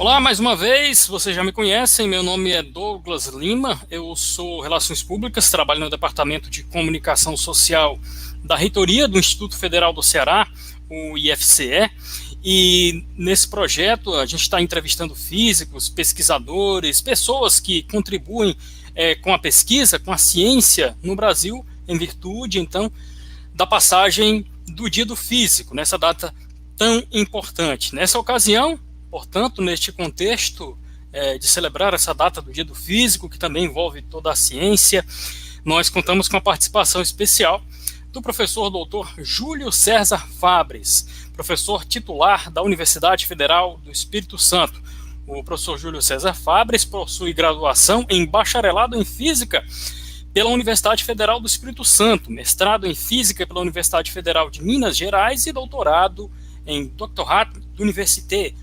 Olá, mais uma vez, vocês já me conhecem, meu nome é Douglas Lima, eu sou Relações Públicas, trabalho no Departamento de Comunicação Social da Reitoria do Instituto Federal do Ceará, o IFCE, e nesse projeto a gente está entrevistando físicos, pesquisadores, pessoas que contribuem com a pesquisa, com a ciência no Brasil, em virtude, então, da passagem do Dia do Físico, nessa data tão importante. Nessa ocasião, portanto, neste contexto de celebrar essa data do Dia do Físico, que também envolve toda a ciência, nós contamos com a participação especial do professor doutor Júlio César Fabres, professor titular da Universidade Federal do Espírito Santo. O professor Júlio César Fabres possui graduação em bacharelado em Física pela Universidade Federal do Espírito Santo, mestrado em Física pela Universidade Federal de Minas Gerais e doutorado em Doctorat d'Université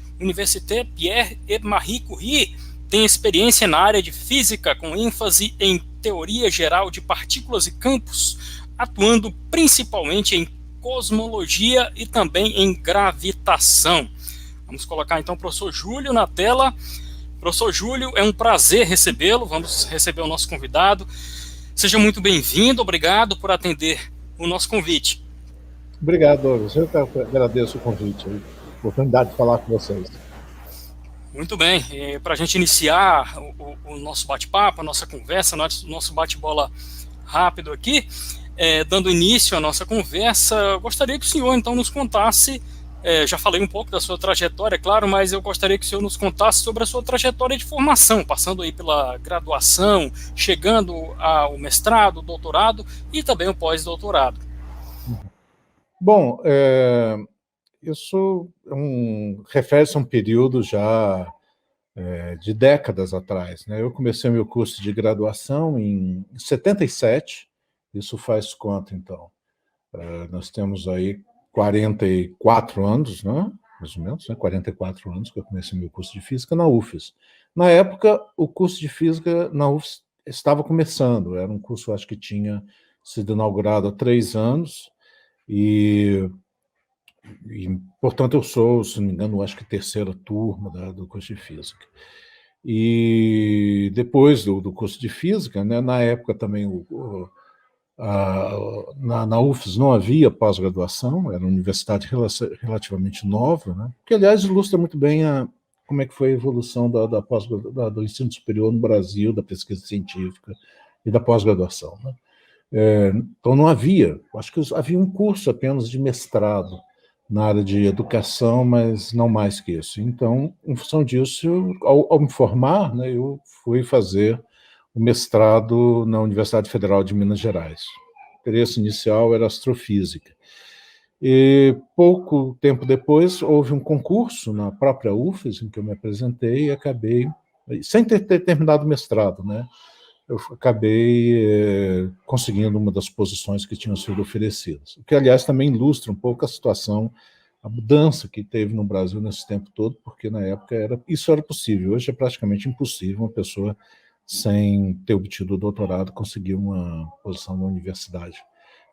Pierre et Marie Curie. Tem experiência na área de Física, com ênfase em teoria geral de partículas e campos, atuando principalmente em cosmologia e também em gravitação. Vamos colocar então o professor Júlio na tela. Professor Júlio, é um prazer recebê-lo, vamos receber o nosso convidado. Seja muito bem-vindo, obrigado por atender o nosso convite. Obrigado, Douglas. Eu agradeço o convite, a oportunidade de falar com vocês. Muito bem, para a gente iniciar o nosso bate-papo, a nossa conversa, nosso bate-bola rápido aqui, dando início à nossa conversa, eu gostaria que o senhor então nos contasse, já falei um pouco da sua trajetória, é claro, mas eu gostaria que o senhor nos contasse sobre a sua trajetória de formação, passando aí pela graduação, chegando ao mestrado, doutorado e também o pós-doutorado. Bom, isso refere-se a um período já de décadas atrás, né? Eu comecei o meu curso de graduação em 77, isso faz quanto, então? Nós temos aí 44 anos, né? Mais ou menos, né? 44 anos que eu comecei o meu curso de Física na UFES. Na época, o curso de Física na UFES estava começando, era um curso, acho que tinha sido inaugurado há 3 anos, e portanto, eu sou, se não me engano, acho que terceira turma do curso de Física. E depois do curso de Física, né, na época também, na UFES não havia pós-graduação, era uma universidade relativamente nova, né, que, aliás, ilustra muito bem como é que foi a evolução do ensino superior no Brasil, da pesquisa científica e da pós-graduação, né. Então não havia, acho que havia um curso apenas de mestrado na área de educação, mas não mais que isso. Então, em função disso, ao me formar, né, eu fui fazer o mestrado na Universidade Federal de Minas Gerais. O interesse inicial era astrofísica. E pouco tempo depois, houve um concurso na própria UFES, em que eu me apresentei e acabei, sem ter terminado o mestrado, né, eu acabei conseguindo uma das posições que tinham sido oferecidas. O que, aliás, também ilustra um pouco a situação, a mudança que teve no Brasil nesse tempo todo, porque na época isso era possível. Hoje é praticamente impossível uma pessoa, sem ter obtido o doutorado, conseguir uma posição na Universidade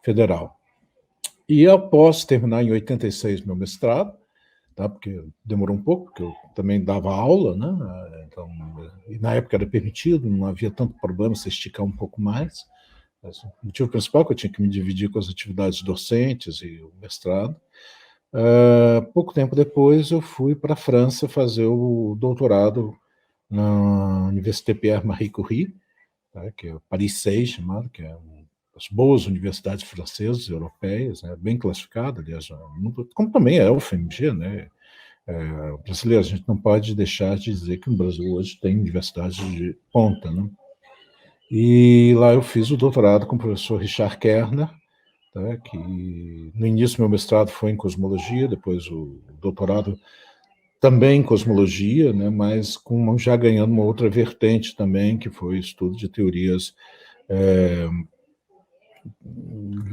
Federal. E após terminar em 86 meu mestrado, tá, porque demorou um pouco, porque eu também dava aula, né? Então, e na época era permitido, não havia tanto problema se esticar um pouco mais. Mas o motivo principal é que eu tinha que me dividir com as atividades docentes e o mestrado. Pouco tempo depois, eu fui para a França fazer o doutorado na Université Pierre Marie Curie, tá, que é Paris 6, chamado, que é as boas universidades francesas, europeias, né, bem classificada, aliás, como também é a UFMG, né? Brasileiro, a gente não pode deixar de dizer que no Brasil hoje tem universidades de ponta, né? E lá eu fiz o doutorado com o professor Richard Kerner, tá, que no início meu mestrado foi em cosmologia, depois o doutorado também em cosmologia, né, mas já ganhando uma outra vertente também, que foi o estudo de teorias,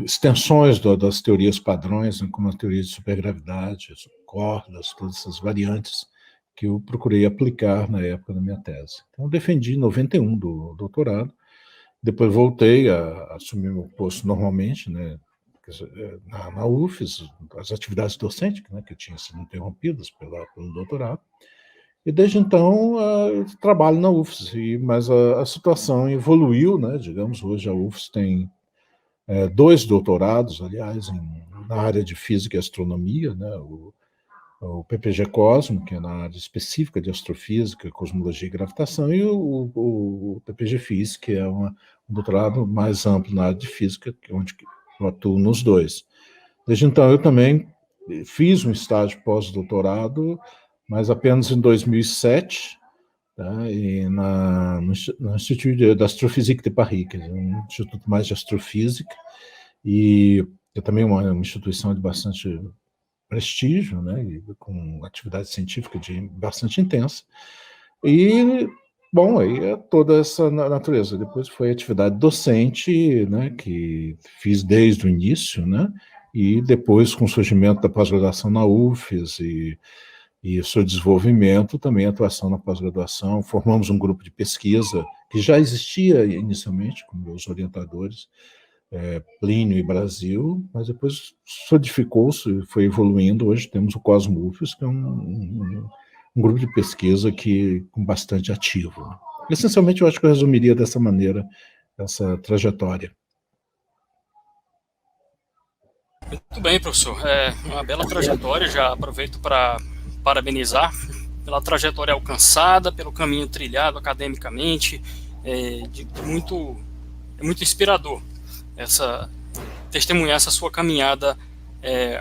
extensões das teorias padrões, né, como a teoria de supergravidade, cordas, todas essas variantes que eu procurei aplicar na época da minha tese. Então, eu defendi em 91 do doutorado, depois voltei a assumir meu posto normalmente, né, na UFES, as atividades docentes, né, que tinham sido interrompidas pelo doutorado, E desde então eu trabalho na UFES, mas a situação evoluiu, né? Digamos, hoje a UFES tem 2 doutorados, aliás, na área de física e astronomia, né? O PPG Cosmo, que é na área específica de astrofísica, cosmologia e gravitação, e o PPG Fis, que é um doutorado mais amplo na área de física, onde eu atuo nos dois. Desde então, eu também fiz um estágio pós-doutorado, mas apenas em 2007, tá? E no Instituto de Astrofísica de Paris, que é um instituto mais de astrofísica, e é também uma instituição de bastante prestígio, né, e com atividade científica bastante intensa. E, bom, aí é toda essa natureza. Depois foi atividade docente, né, que fiz desde o início, né, e depois, com o surgimento da pós-graduação na UFES e seu desenvolvimento, também atuação na pós-graduação. Formamos um grupo de pesquisa que já existia inicialmente, com meus orientadores, Plínio e Brasil, mas depois solidificou-se, foi evoluindo. Hoje temos o Cosmo UFES, que é um grupo de pesquisa com bastante ativo. Essencialmente, eu acho que eu resumiria dessa maneira essa trajetória. Muito bem, professor. É uma bela trajetória, já aproveito para parabenizar pela trajetória alcançada, pelo caminho trilhado academicamente, é muito inspirador testemunhar essa sua caminhada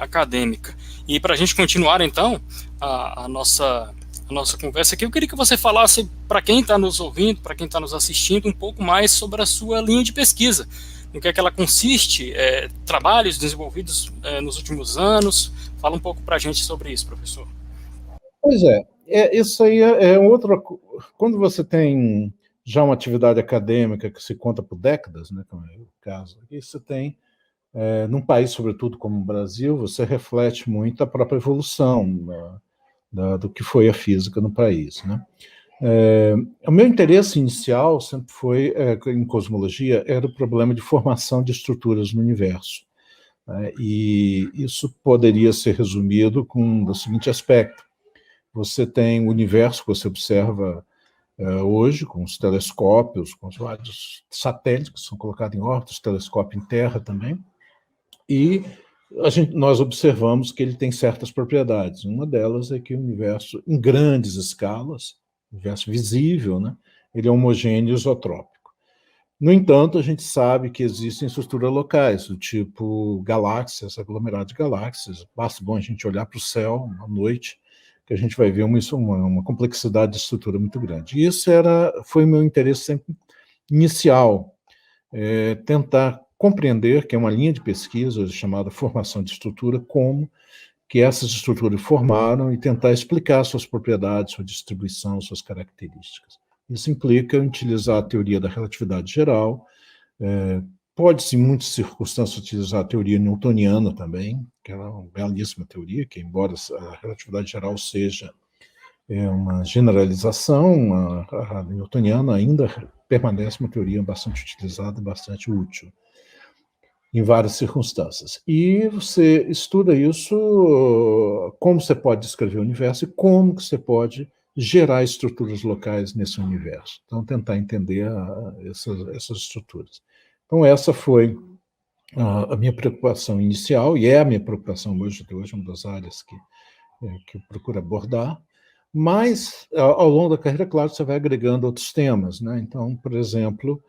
acadêmica. E para a gente continuar, então, a nossa conversa aqui, eu queria que você falasse para quem está nos ouvindo, para quem está nos assistindo, um pouco mais sobre a sua linha de pesquisa, no que é que ela consiste, trabalhos desenvolvidos nos últimos anos. Fala um pouco para a gente sobre isso, professor. Pois isso aí é outra. Quando você tem já uma atividade acadêmica que se conta por décadas, né, como é o caso aqui, você tem, num país, sobretudo como o Brasil, você reflete muito a própria evolução do que foi a física no país, né? O meu interesse inicial sempre foi, em cosmologia, era o problema de formação de estruturas no universo, né? E isso poderia ser resumido com o seguinte aspecto: você tem o universo que você observa hoje, com os telescópios, com os vários satélites que são colocados em órbita, os telescópios em Terra também, e nós observamos que ele tem certas propriedades. Uma delas é que o universo, em grandes escalas, o universo visível, né, ele é homogêneo e isotrópico. No entanto, a gente sabe que existem estruturas locais, do tipo galáxias, aglomerados de galáxias. Basta a gente olhar para o céu à noite, que a gente vai ver uma complexidade de estrutura muito grande. E isso foi o meu interesse sempre inicial, tentar compreender, que é uma linha de pesquisa chamada formação de estrutura, como que essas estruturas formaram, e tentar explicar suas propriedades, sua distribuição, suas características. Isso implica utilizar a teoria da relatividade geral, pode-se, em muitas circunstâncias, utilizar a teoria newtoniana também, que é uma belíssima teoria, que, embora a relatividade geral seja uma generalização, a newtoniana ainda permanece uma teoria bastante utilizada, bastante útil em várias circunstâncias. E você estuda isso, como você pode descrever o universo e como que você pode gerar estruturas locais nesse universo. Então, tentar entender essas estruturas. Então, essa foi a minha preocupação inicial, e é a minha preocupação hoje, uma das áreas que eu procuro abordar. Mas, ao longo da carreira, claro, você vai agregando outros temas, né? Então, por exemplo,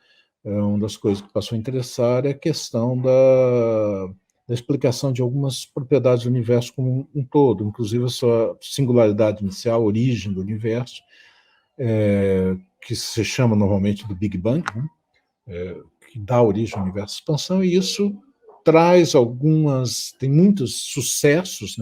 uma das coisas que passou a interessar é a questão da explicação de algumas propriedades do universo como um todo, inclusive a sua singularidade inicial, a origem do universo, que se chama normalmente do Big Bang, né? Que dá origem ao universo de expansão, e isso traz tem muitos sucessos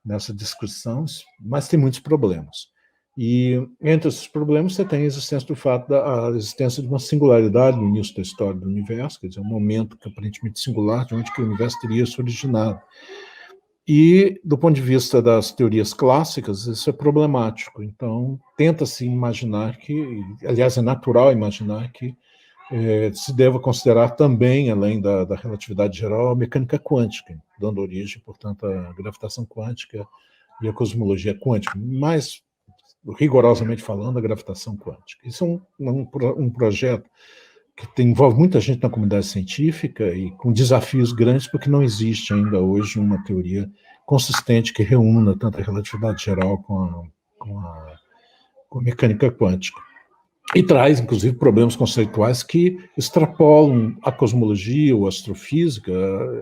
nessa discussão, mas tem muitos problemas. E entre esses problemas você tem a existência do fato da existência de uma singularidade no início da história do universo, quer dizer, um momento que aparentemente singular de onde que o universo teria se originado. E, do ponto de vista das teorias clássicas, isso é problemático. Então, tenta-se imaginar aliás, é natural imaginar que se deva considerar também, além da relatividade geral, a mecânica quântica, dando origem, portanto, à gravitação quântica e à cosmologia quântica. Mas rigorosamente falando, a gravitação quântica. Isso é um projeto que envolve muita gente na comunidade científica e com desafios grandes, porque não existe ainda hoje uma teoria consistente que reúna tanto a relatividade geral com a mecânica quântica. E traz, inclusive, problemas conceituais que extrapolam a cosmologia ou a astrofísica,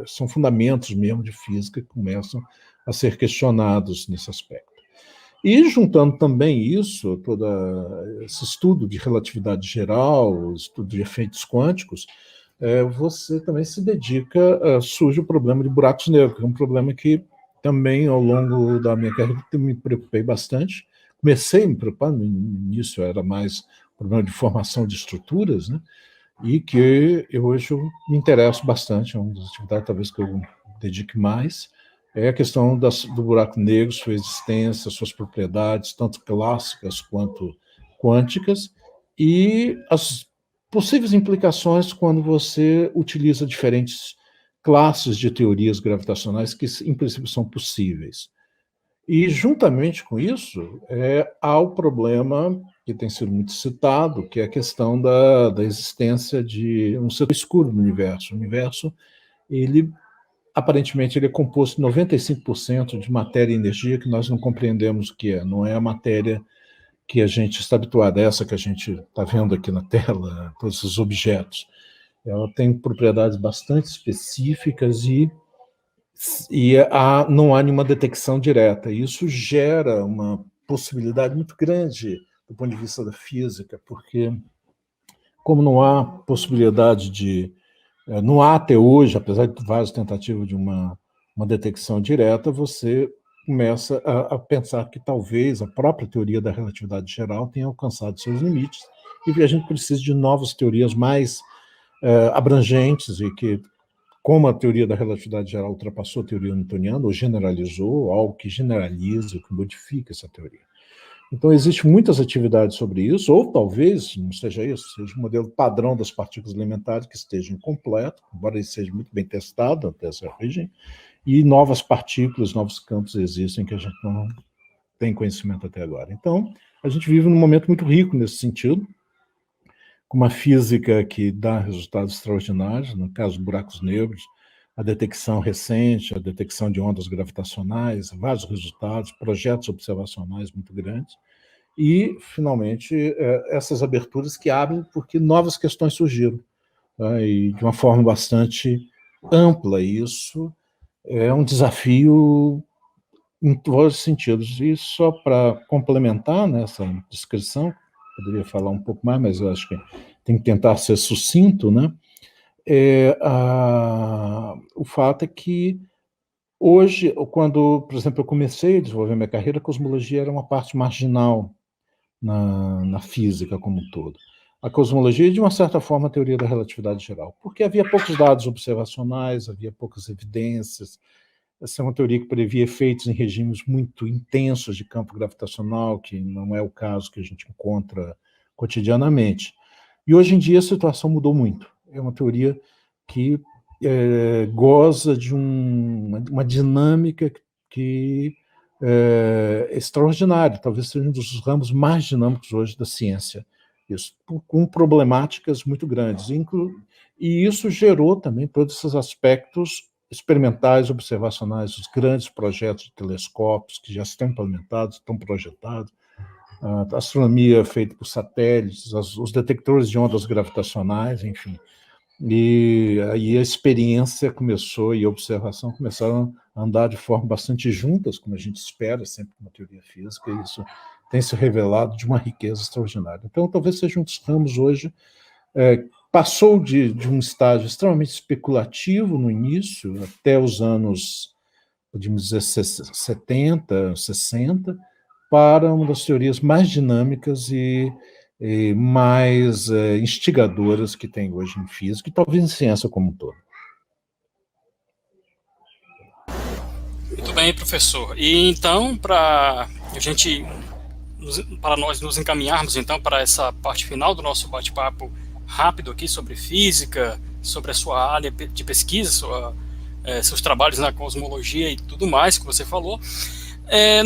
são fundamentos mesmo de física que começam a ser questionados nesse aspecto. E juntando também isso, todo esse estudo de relatividade geral, estudo de efeitos quânticos, você também se dedica, surge o problema de buracos negros, que é um problema que também ao longo da minha carreira eu me preocupei bastante. Comecei a me preocupar, no início era mais problema de formação de estruturas, né? E que hoje eu me interesso bastante, é uma das atividades talvez que eu dedique mais, é a questão do buraco negro, sua existência, suas propriedades, tanto clássicas quanto quânticas, e as possíveis implicações quando você utiliza diferentes classes de teorias gravitacionais que, em princípio, são possíveis. E, juntamente com isso, há o problema que tem sido muito citado, que é a questão da existência de um setor escuro no universo. O universo, aparentemente, ele é composto de 95% de matéria e energia que nós não compreendemos o que é. Não é a matéria que a gente está habituado, essa que a gente está vendo aqui na tela, todos esses objetos. Ela tem propriedades bastante específicas e não há nenhuma detecção direta. Isso gera uma possibilidade muito grande do ponto de vista da física, porque como não há possibilidade não há até hoje, apesar de várias tentativas de uma detecção direta, você começa a pensar que talvez a própria teoria da relatividade geral tenha alcançado seus limites e a gente precisa de novas teorias mais abrangentes e que, como a teoria da relatividade geral ultrapassou a teoria newtoniana, ou generalizou, algo que generaliza, que modifica essa teoria. Então, existem muitas atividades sobre isso, ou talvez não seja isso, seja um modelo padrão das partículas elementares que esteja incompleto, embora ele seja muito bem testado até essa origem, e novas partículas, novos campos existem que a gente não tem conhecimento até agora. Então, a gente vive num momento muito rico nesse sentido, com uma física que dá resultados extraordinários, no caso dos buracos negros, a detecção recente, a detecção de ondas gravitacionais, vários resultados, projetos observacionais muito grandes, e, finalmente, essas aberturas que abrem porque novas questões surgiram, né, e de uma forma bastante ampla. Isso é um desafio em todos os sentidos. E só para complementar nessa descrição, poderia falar um pouco mais, mas eu acho que tem que tentar ser sucinto, né? O fato é que hoje, quando, por exemplo, eu comecei a desenvolver minha carreira, a cosmologia era uma parte marginal na física como um todo. A cosmologia e, de uma certa forma, a teoria da relatividade geral, porque havia poucos dados observacionais, havia poucas evidências. Essa é uma teoria que previa efeitos em regimes muito intensos de campo gravitacional, que não é o caso que a gente encontra cotidianamente. E hoje em dia a situação mudou muito. É uma teoria que goza de uma dinâmica que é extraordinária, talvez seja um dos ramos mais dinâmicos hoje da ciência, isso, com problemáticas muito grandes. E isso gerou também todos esses aspectos experimentais, observacionais, os grandes projetos de telescópios que já estão implementados, estão projetados, a astronomia feita por satélites, os detectores de ondas gravitacionais, enfim. E aí a experiência começou e a observação começaram a andar de forma bastante juntas, como a gente espera sempre na teoria física, e isso tem se revelado de uma riqueza extraordinária. Então, talvez seja um dos ramos hoje, passou de um estágio extremamente especulativo no início, até os anos, podemos dizer, 70, 60, para uma das teorias mais dinâmicas e mais instigadoras que tem hoje em física e talvez em ciência como um todo. Muito bem, professor. E então, para nós nos encaminharmos então para essa parte final do nosso bate-papo rápido aqui sobre física, sobre a sua área de pesquisa, seus trabalhos na cosmologia e tudo mais que você falou,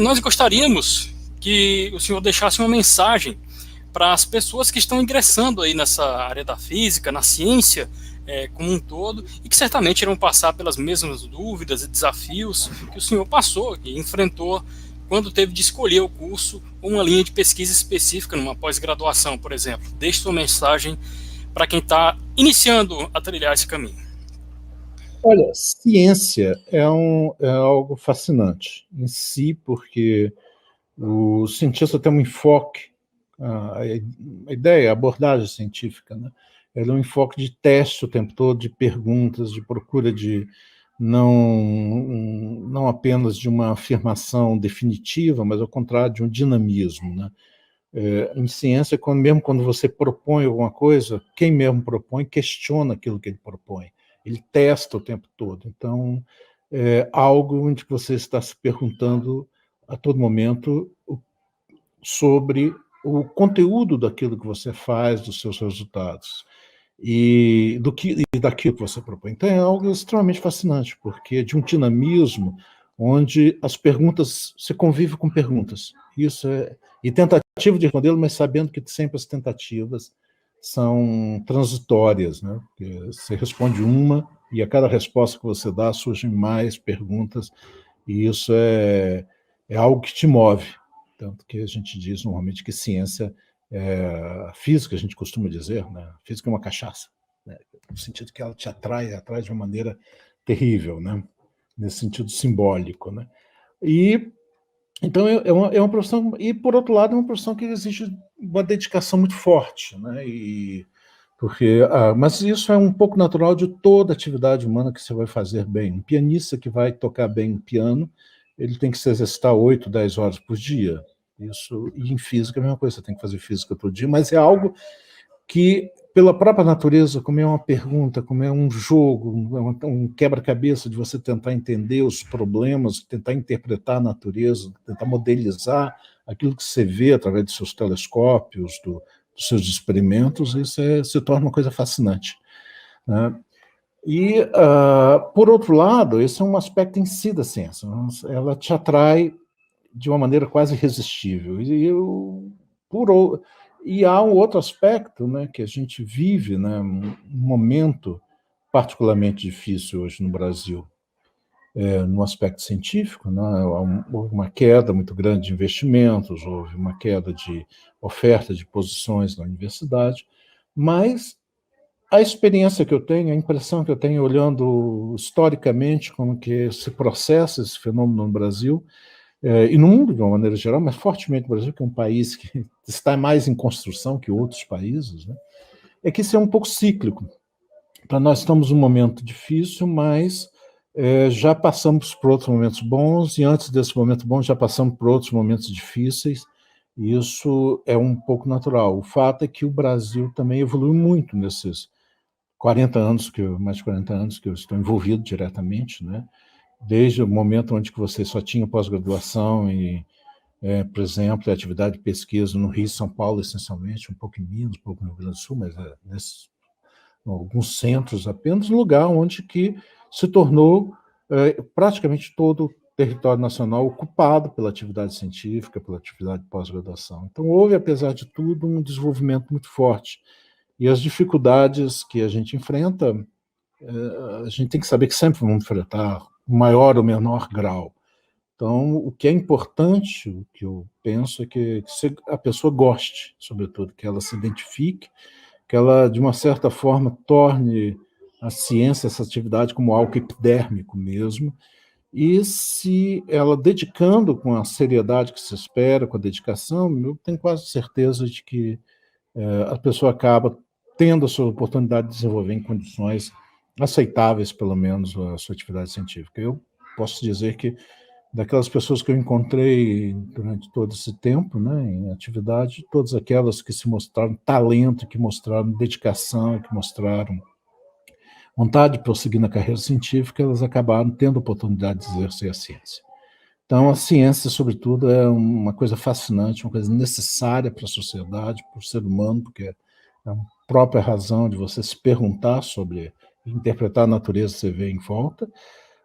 nós gostaríamos que o senhor deixasse uma mensagem para as pessoas que estão ingressando aí nessa área da física, na ciência como um todo, e que certamente irão passar pelas mesmas dúvidas e desafios que o senhor passou e enfrentou quando teve de escolher o curso ou uma linha de pesquisa específica numa pós-graduação, por exemplo. Deixe sua mensagem para quem está iniciando a trilhar esse caminho. Olha, ciência é algo fascinante em si, porque o cientista tem um enfoque, a ideia, a abordagem científica, né? Ela é um enfoque de teste o tempo todo, de perguntas, de procura de não apenas de uma afirmação definitiva, mas ao contrário de um dinamismo, né? Em ciência, mesmo quando você propõe alguma coisa, quem mesmo propõe questiona aquilo que ele propõe. Ele testa o tempo todo. Então, é algo onde você está se perguntando a todo momento sobre o conteúdo daquilo que você faz, dos seus resultados e daquilo que você propõe. Então, é algo extremamente fascinante, porque é de um dinamismo onde as perguntas, você convive com perguntas. E tentativa de respondê-lo, mas sabendo que sempre as tentativas são transitórias, né? Porque você responde uma e a cada resposta que você dá surgem mais perguntas, e isso é algo que te move. Tanto que a gente diz normalmente que ciência física, a gente costuma dizer, né? Física é uma cachaça, né? No sentido que ela te atrai de uma maneira terrível, né? Nesse sentido simbólico, né? E então é uma profissão, e por outro lado é uma profissão que exige uma dedicação muito forte, né? Mas isso é um pouco natural de toda atividade humana que você vai fazer bem. Um pianista que vai tocar bem piano, ele tem que se exercitar 8, 10 horas por dia. E em física é a mesma coisa, você tem que fazer física todo dia, mas é algo que, pela própria natureza, como é uma pergunta, como é um jogo, um quebra-cabeça de você tentar entender os problemas, tentar interpretar a natureza, tentar modelizar aquilo que você vê através dos seus telescópios, dos seus experimentos, isso se torna uma coisa fascinante, né? Por outro lado, esse é um aspecto em si da ciência, né? Ela te atrai de uma maneira quase irresistível. E há um outro aspecto, né, que a gente vive, né, um momento particularmente difícil hoje no Brasil, no aspecto científico, né, houve uma queda muito grande de investimentos, houve uma queda de oferta de posições na universidade, mas a experiência que eu tenho, a impressão que eu tenho olhando historicamente como que se processa esse fenômeno no Brasil, e no mundo de uma maneira geral, mas fortemente no Brasil, que é um país que está mais em construção que outros países, né, é que isso é um pouco cíclico. Então, nós estamos num momento difícil, mas já passamos por outros momentos bons, e antes desse momento bom já passamos por outros momentos difíceis, e isso é um pouco natural. O fato é que o Brasil também evoluiu muito nesses 40 anos, mais de 40 anos que eu estou envolvido diretamente, né? Desde o momento onde você só tinha pós-graduação e, por exemplo, atividade de pesquisa no Rio e São Paulo, essencialmente, um pouco em Minas, um pouco no Rio Grande do Sul, mas alguns centros apenas, lugar onde que se tornou praticamente todo o território nacional ocupado pela atividade científica, pela atividade de pós-graduação. Então, houve, apesar de tudo, um desenvolvimento muito forte. E as dificuldades que a gente enfrenta, a gente tem que saber que sempre vamos enfrentar, maior ou menor grau. Então, o que é importante, o que eu penso, é que a pessoa goste, sobretudo, que ela se identifique, que ela, de uma certa forma, torne a ciência, essa atividade, como algo epidérmico mesmo, e se ela dedicando com a seriedade que se espera, com a dedicação, eu tenho quase certeza de que a pessoa acaba tendo a sua oportunidade de desenvolver em condições aceitáveis, pelo menos, a sua atividade científica. Eu posso dizer que, daquelas pessoas que eu encontrei durante todo esse tempo, né, em atividade, todas aquelas que se mostraram talento, que mostraram dedicação, que mostraram vontade de prosseguir na carreira científica, elas acabaram tendo a oportunidade de exercer a ciência. Então, a ciência, sobretudo, é uma coisa fascinante, uma coisa necessária para a sociedade, para o ser humano, porque é a própria razão de você se perguntar sobre, interpretar a natureza que você vê em volta,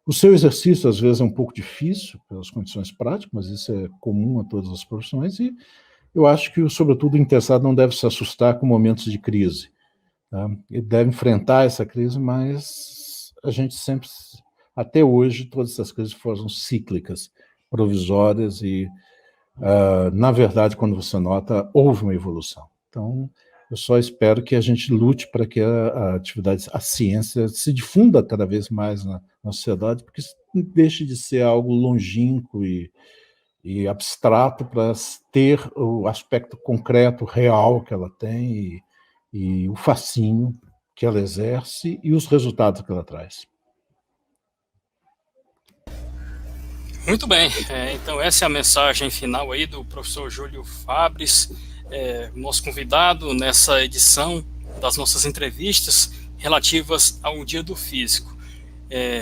O seu exercício, às vezes, é um pouco difícil pelas condições práticas, mas isso é comum a todas as profissões, e eu acho que, sobretudo, o interessado não deve se assustar com momentos de crise. Tá? Ele deve enfrentar essa crise, mas a gente sempre, até hoje, todas essas crises foram cíclicas, provisórias e, na verdade, quando você nota, houve uma evolução. Então, eu só espero que a gente lute para que a atividade, a ciência, se difunda cada vez mais na sociedade, porque isso deixe de ser algo longínquo e abstrato para ter o aspecto concreto, real que ela tem e o fascínio que ela exerce e os resultados que ela traz. Muito bem, então essa é a mensagem final aí do professor Júlio Fabres, nosso convidado nessa edição das nossas entrevistas relativas ao Dia do Físico.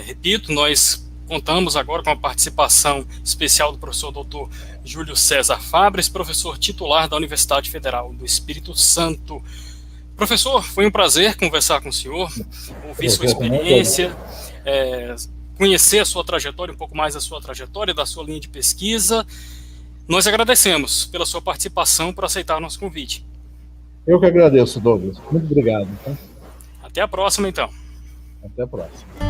Repito, nós contamos agora com a participação especial do professor Dr. Júlio César Fabres, professor titular da Universidade Federal do Espírito Santo. Professor, foi um prazer conversar com o senhor, ouvir sua experiência, conhecer a sua trajetória, um pouco mais da sua trajetória, da sua linha de pesquisa. Nós agradecemos pela sua participação, por aceitar o nosso convite. Eu que agradeço, Douglas. Muito obrigado. Tá? Até a próxima, então. Até a próxima.